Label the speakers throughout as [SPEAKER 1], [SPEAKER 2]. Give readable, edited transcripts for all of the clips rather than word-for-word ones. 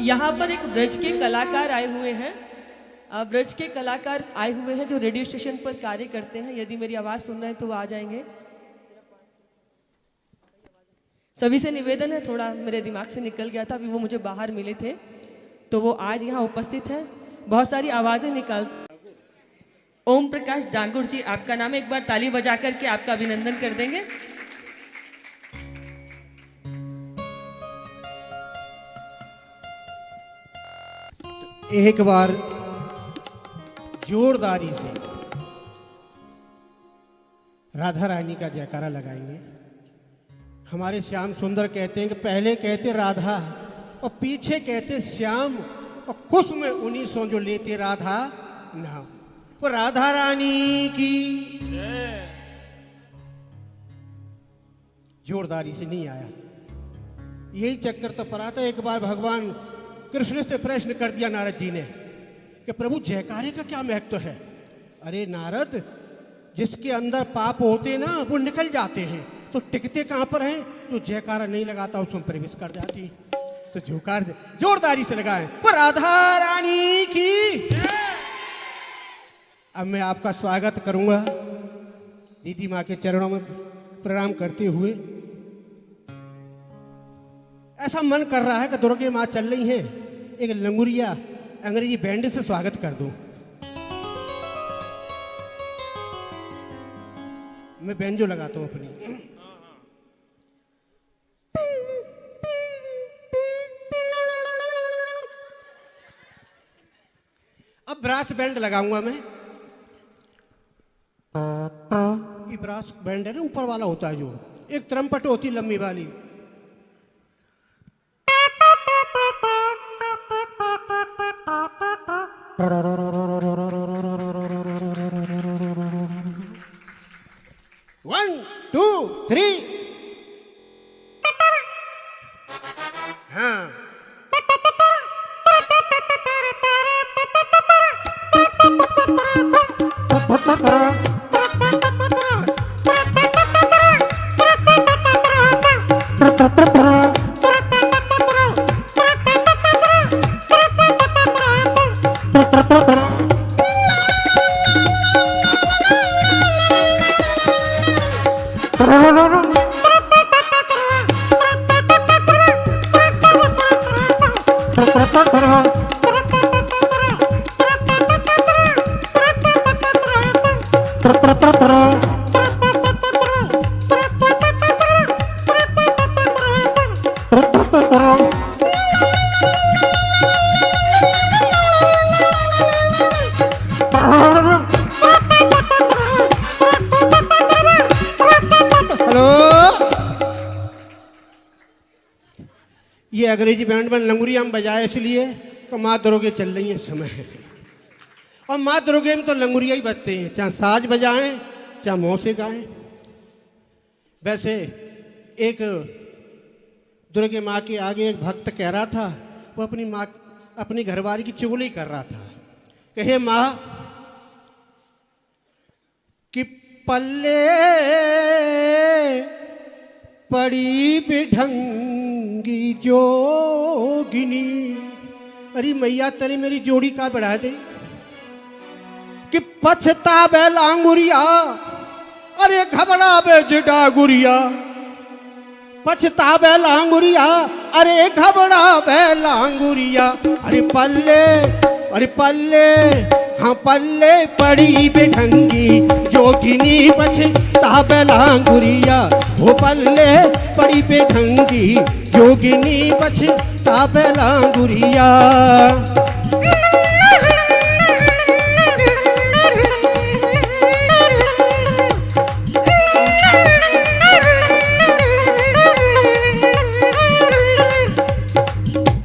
[SPEAKER 1] यहाँ पर एक ब्रज के कलाकार आए हुए हैं। ब्रज के कलाकार आए हुए हैं जो रेडियो स्टेशन पर कार्य करते हैं। यदि मेरी आवाज़ सुन रहे हैं तो वो आ जाएंगे। सभी से निवेदन है, थोड़ा मेरे दिमाग से निकल गया था, अभी वो मुझे बाहर मिले थे, तो वो आज यहाँ उपस्थित हैं। बहुत सारी आवाज़ें निकाल। ओम प्रकाश डांगुर जी, आपका नाम है, एक बार ताली बजा करके आपका अभिनंदन कर देंगे।
[SPEAKER 2] एक बार जोरदारी से राधा रानी का जयकारा लगाएंगे। हमारे श्याम सुंदर कहते हैं कि पहले कहते राधा और पीछे कहते श्याम, और खुश में उन्हीं सो जो लेते राधा नाम। वो राधा रानी की जोरदारी से नहीं आया, यही चक्कर तो पड़ा था। एक बार भगवान कृष्ण से प्रश्न कर दिया नारद जी ने कि प्रभु जयकारे का क्या महत्व है। अरे नारद, जिसके अंदर पाप होते ना वो निकल जाते हैं, तो टिकते कहाँ पर हैं? जो जयकारा नहीं लगाता उसमें प्रवेश कर जाती। तो जोकार जोरदारी से लगाए, पर राधा रानी की। अब मैं आपका स्वागत करूंगा दीदी माँ के चरणों में प्रणाम करते हुए। ऐसा मन कर रहा है कि दुर्गे माँ चल रही हैं, एक लंगुरिया अंग्रेजी बैंड से स्वागत कर दूं। मैं बैंजो लगाता हूं अपनी। अब ब्रास बैंड लगाऊंगा मैं। ये ब्रास बैंड है ना, ऊपर वाला होता है, जो एक त्रम्पट होती लंबी वाली। वन टू थ्री, हाँ। ये अंग्रेजी बैंड में लंगुरिया हम बजाए इसलिए तो माँ दुर्गे चल रही है समय है। और माँ दुर्गे में तो लंगुरिया ही बजते हैं, चाहे साज बजाएं चाहे मुँह से गाएं। वैसे एक दुर्गे माँ के आगे एक भक्त कह रहा था, वो अपनी माँ अपनी घरवाली की चुगली कर रहा था कि हे माँ कि पल्ले पड़ी बिढंगी जोगिनी। अरे मैया तेरी मेरी जोड़ी का बढ़ा दे कि पछतावे लांगुरिया, अरे घबरावे जिडा गुरिया। पछतावे लांगुरिया, अरे घबरावे लांगुरिया। अरे पल्ले हाँ पल्ले पड़ी बिढंगी जोगिनी, पछतावे लांगुरिया। वो पल्ले पड़ी बिढंगी जोगिनी, पछतावे लांगुरिया।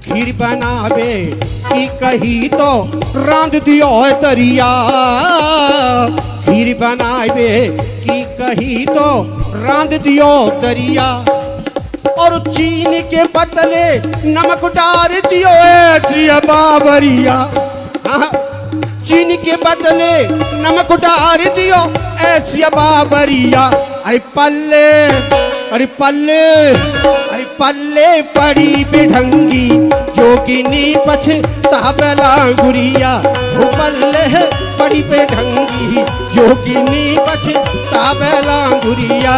[SPEAKER 2] खीर बनावे की कही तो रांध दियो तरिया। खीर बनावे की कही तो रांध दियो तरिया। और चीन के बदले नमक डाल दियो ऐसी बाबरिया। चीन के बदले नमक डाल दियो ऐसी बाबरिया। अरे पल्ले पड़ी बिढंगी पछतावेला गुरिया, हो पल्ले पड़ी बेढंगी जोगिनी पछतावेला गुरिया।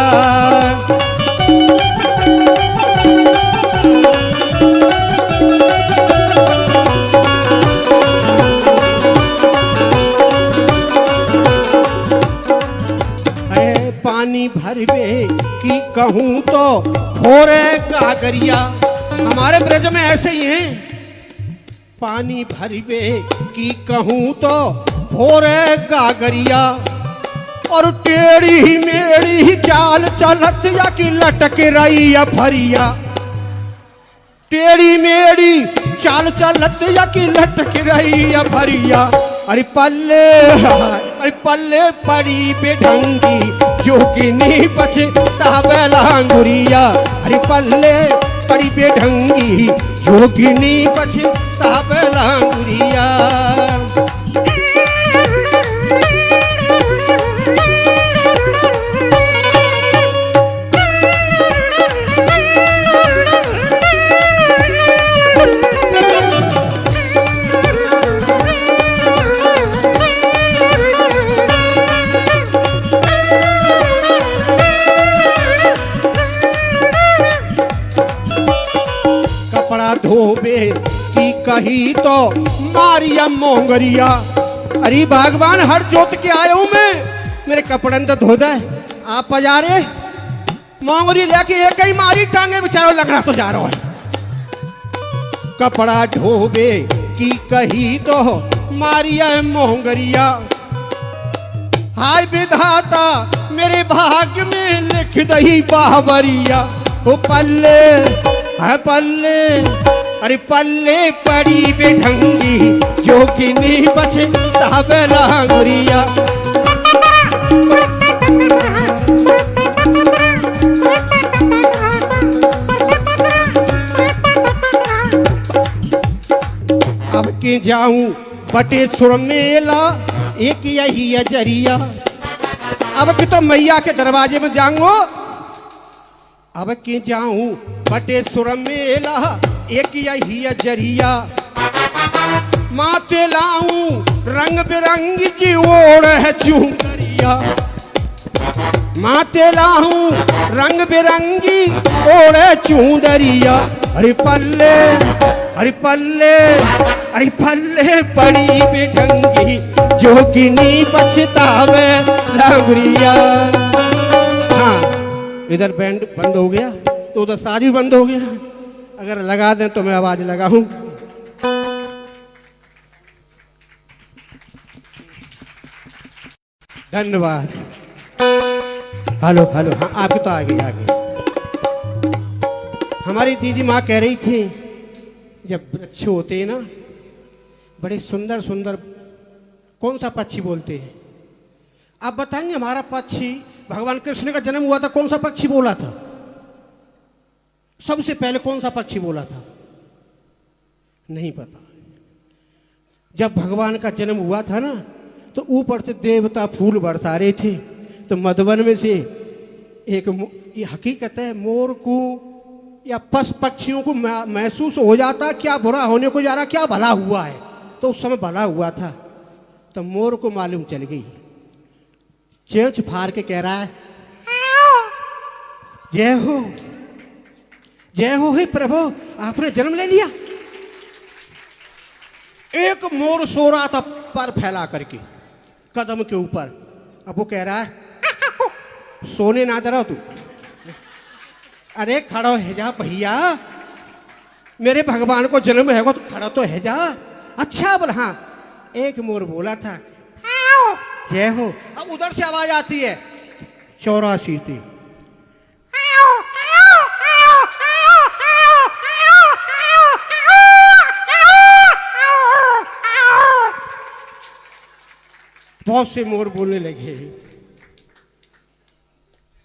[SPEAKER 2] पानी भरवे की कहूँ तो खोरे गागरिया, हमारे ब्रज में ऐसे ही हैं। पानी भरवे की कहूँ तो खोरे गागरिया, और टेढ़ी मेढ़ी चाल चलत या कि लटक रही फरिया। टेढ़ी मेढ़ी चाल चलत या कि लटक रही फरिया। अरे पल्ले पड़ी बेढंगी जोगिनी पछतावेला गुरिया। अरे पल्ले पड़ी बेढंगी जोगिनी पछतावेला गुरिया। धोबे की कही तो मारिया मोंगरिया। अरे भगवान हर जोत के आया हूं मैं, मेरे कपड़न तो धो दे। आप पजारे मोंगरी लेके एक ही मारी टांगे बेचारा लगना तो जा रहा है। कपड़ा धोबे की कही तो मारिया मोंगरिया। हाय विधाता मेरे भाग्य में लिख दही बावरिया। ओ पल्ले है पल्ले, अरे पल्ले पड़ी बेढंगी जोगिनी पछतावेला गुरिया। अब के जाऊं बटेश्वर मेला एक यही अजरिया। अब के तो मैया के दरवाजे में जाऊंगा। अब के जाऊं बटेश्वर मेला एक यही अजरिया। माते लाऊं रंग बिरंगी की ओढ़ है चुनरिया। माते लाऊं रंग बिरंगी ओढ़ है चुनरिया। अरे पल्ले अरे पल्ले अरे पल्ले पड़ी बेढंगी जोगिनी पछतावेला गुरिया। हाँ, इधर बैंड बंद हो गया तो उधर साज भी बंद हो गया। अगर लगा दें तो मैं आवाज लगाऊं। धन्यवाद। हेलो हेलो, हाँ आपकी तो आगे आगे। हमारी दीदी माँ कह रही थी जब वृक्ष होते हैं ना बड़े सुंदर सुंदर, कौन सा पक्षी बोलते हैं आप बताएंगे? हमारा पक्षी भगवान कृष्ण का जन्म हुआ था, कौन सा पक्षी बोला था? सबसे पहले कौन सा पक्षी बोला था? नहीं पता। जब भगवान का जन्म हुआ था ना तो ऊपर से देवता फूल बरसा रहे थे, तो मधुबन में से एक, ये हकीकत है, मोर को या पशु पक्षियों को महसूस हो जाता क्या बुरा होने को जा रहा, क्या भला हुआ है। तो उस समय भला हुआ था, तो मोर को मालूम चल गई। चोंच फाड़ के कह रहा है जय हो हे प्रभु, आपने जन्म ले लिया। एक मोर सो रहा था पर फैला करके कदम के ऊपर। अब वो कह रहा है सोने ना दे तू। अरे खड़ो है जा भैया, मेरे भगवान को जन्म है तो खड़ा तो है जा। अच्छा बोला। हाँ, एक मोर बोला था जय हो। अब उधर से आवाज आती है 84 थी। बहुत से मोर बोलने लगे।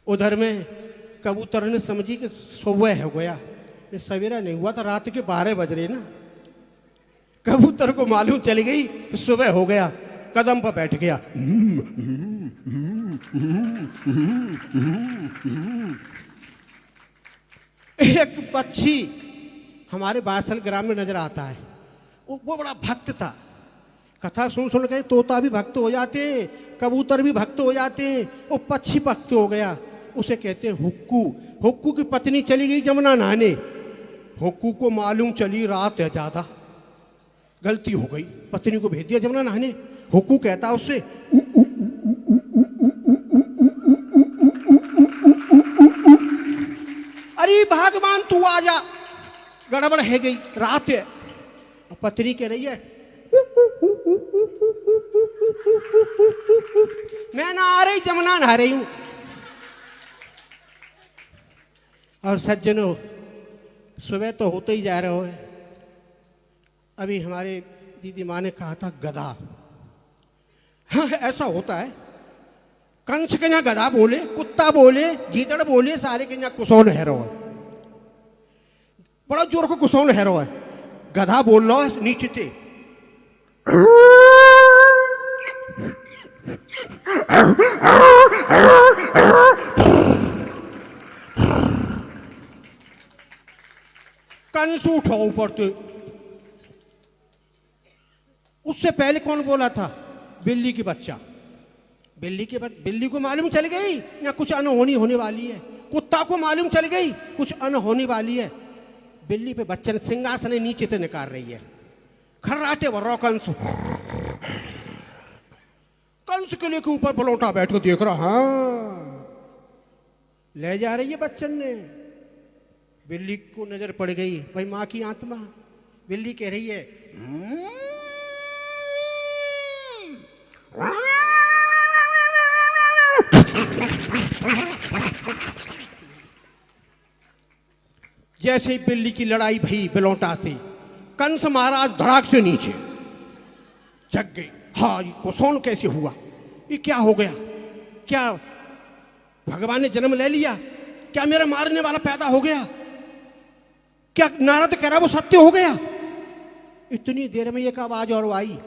[SPEAKER 2] उधर में कबूतर ने समझी कि सुबह हो गया, सवेरा नहीं हुआ था, रात के 12 बज रहे ना। कबूतर को मालूम चली गई सुबह हो गया, कदम पर बैठ गया। एक पक्षी हमारे बारसल ग्राम में नजर आता है, वो बड़ा भक्त था। कथा सुन सुन के तोता भी भक्त हो जाते हैं, कबूतर भी भक्त हो जाते हैं, वो पक्षी भक्त हो गया। उसे कहते हैं हुक्कू। हुक्कू की पत्नी चली गई जमुना नहाने। हुक्कू को मालूम चली रात है ज्यादा, गलती हो गई, पत्नी को भेज दिया जमुना नहाने। हुक्कू कहता उससे अरे भगवान तू आ जा, गड़बड़ है गई, रात है। पत्नी कह रही है मैं ना आ रही, जमुना नहा रही हूं। और सज्जनों, सुबह तो होते ही जा रहे हो। अभी हमारे दीदी माँ ने कहा था गधा। हाँ ऐसा होता है, कंस के यहाँ गधा बोले, कुत्ता बोले, गीदड़ बोले, सारे के यहाँ कुसौन हैरो है, बड़ा जोर को कुसौन हैरो है। गधा बोल रहा है नीचे से, कंस उठा ऊपर से। उससे पहले कौन बोला था? बिल्ली की बच्चा। बिल्ली को मालूम चल गई या कुछ अनहोनी होने वाली है। कुत्ता को मालूम चल गई कुछ अनहोनी वाली है। बिल्ली पे बच्चन सिंहासन नीचे से निकाल रही है। खर्राटे वर्रो कंस। कंस किले के ऊपर पलौटा बैठ के देख रहा, हाँ ले जा रही है बच्चन ने। बिल्ली को नजर पड़ गई, भाई माँ की आत्मा। बिल्ली कह रही है जैसे ही बिल्ली की लड़ाई भई बिलौटा से, कंस महाराज धड़ाक से नीचे जग गई। हाँ ये कुसौन कैसे हुआ, ये क्या हो गया? क्या भगवान ने जन्म ले लिया? क्या मेरा मारने वाला पैदा हो गया? क्या नारद कह रहा वो सत्य हो गया? इतनी देर में एक आवाज और आई,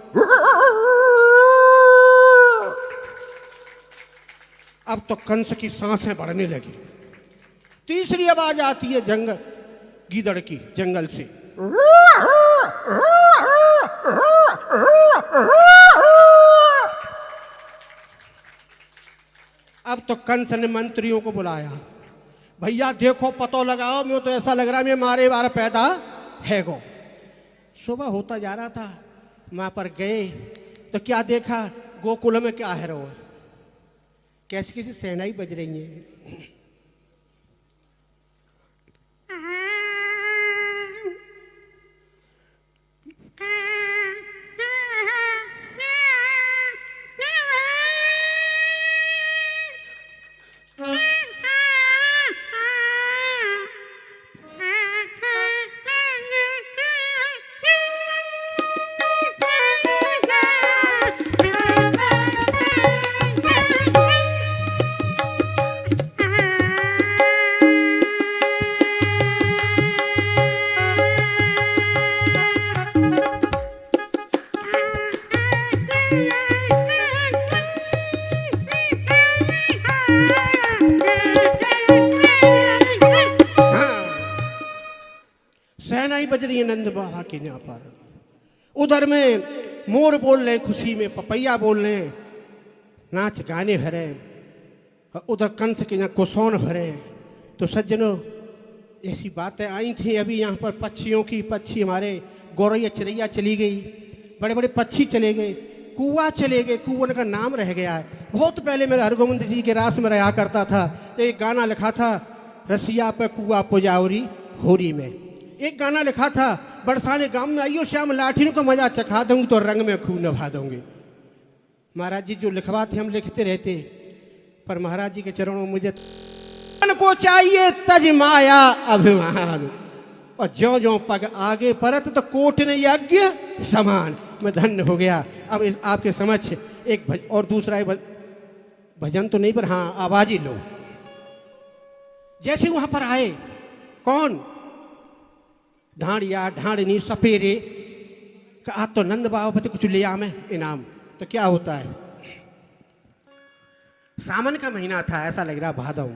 [SPEAKER 2] अब तो कंस की सांसें बढ़ने लगी। तीसरी आवाज आती है गीदड़ की, जंगल से। अब तो कंस ने मंत्रियों को बुलाया, भैया देखो पतो लगाओ, मैं तो ऐसा लग रहा है मैं मारे बार पैदा है गो। सुबह होता जा रहा था, वहां पर गए तो क्या देखा, गोकुल में क्या है रो, कैसी कैसी सेनाई बज रही है। सेनाई बज रही है नंद बाबा के यहाँ पर। उधर में मोर बोल रहे खुशी में, पपैया बोल रहे, नाच गाने हो रहे, उधर कंस के यहाँ कुसौन हो रहे। तो सज्जनों ऐसी बातें आई थी अभी यहाँ पर पक्षियों की। पक्षी हमारे गौरैया चिड़ैया चली गई, बड़े बड़े पक्षी चले गए, कुआ चले गए, कुआन का नाम रह गया है। बहुत पहले मेरे हरगोविंद जी के रास में रहा करता था, एक गाना लिखा था, रसिया पे कुआ पुजावरी होरी में। एक गाना लिखा था, बरसाने गांव में आइयो श्याम लाठी को मजा चखा दूंगी तो रंग में खूब नभा दूंगी। महाराज जी जो लिखवाते हम लिखते रहते, पर महाराज जी के चरणों में मुझे को चाहिए तज माया अभिमान, और ज्यो ज्यो पग आगे परत तो कोट ने यज्ञ समान। मैं धन्य हो गया। अब आपके समक्ष एक और दूसरा भजन तो नहीं, पर हाँ आवाज ही लो। जैसे वहां पर आए कौन, ढांडिया ढांडनी सपेरे का, तो नंद बाबा पति कुछ ले आमे इनाम। तो क्या होता है, सावन का महीना था, ऐसा लग रहा भादव।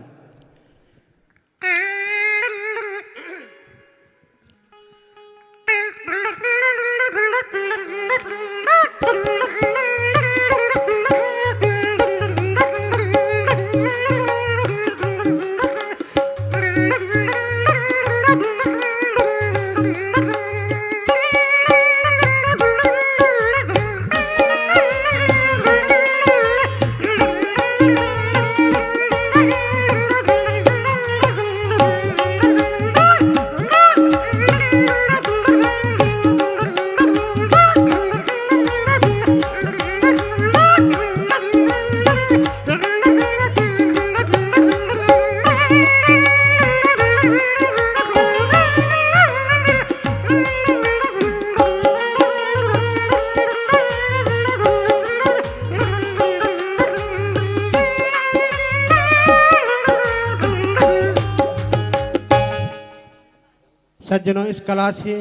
[SPEAKER 2] दिनों इस कला से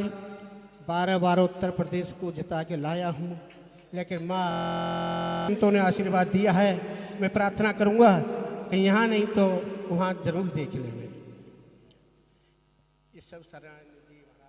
[SPEAKER 2] 12 उत्तर प्रदेश को जिता के लाया हूँ, लेकिन माँ संतों ने आशीर्वाद दिया है। मैं प्रार्थना करूँगा कि यहाँ नहीं तो वहाँ जरूर देख लेंगे। ये सब शरण जी महाराज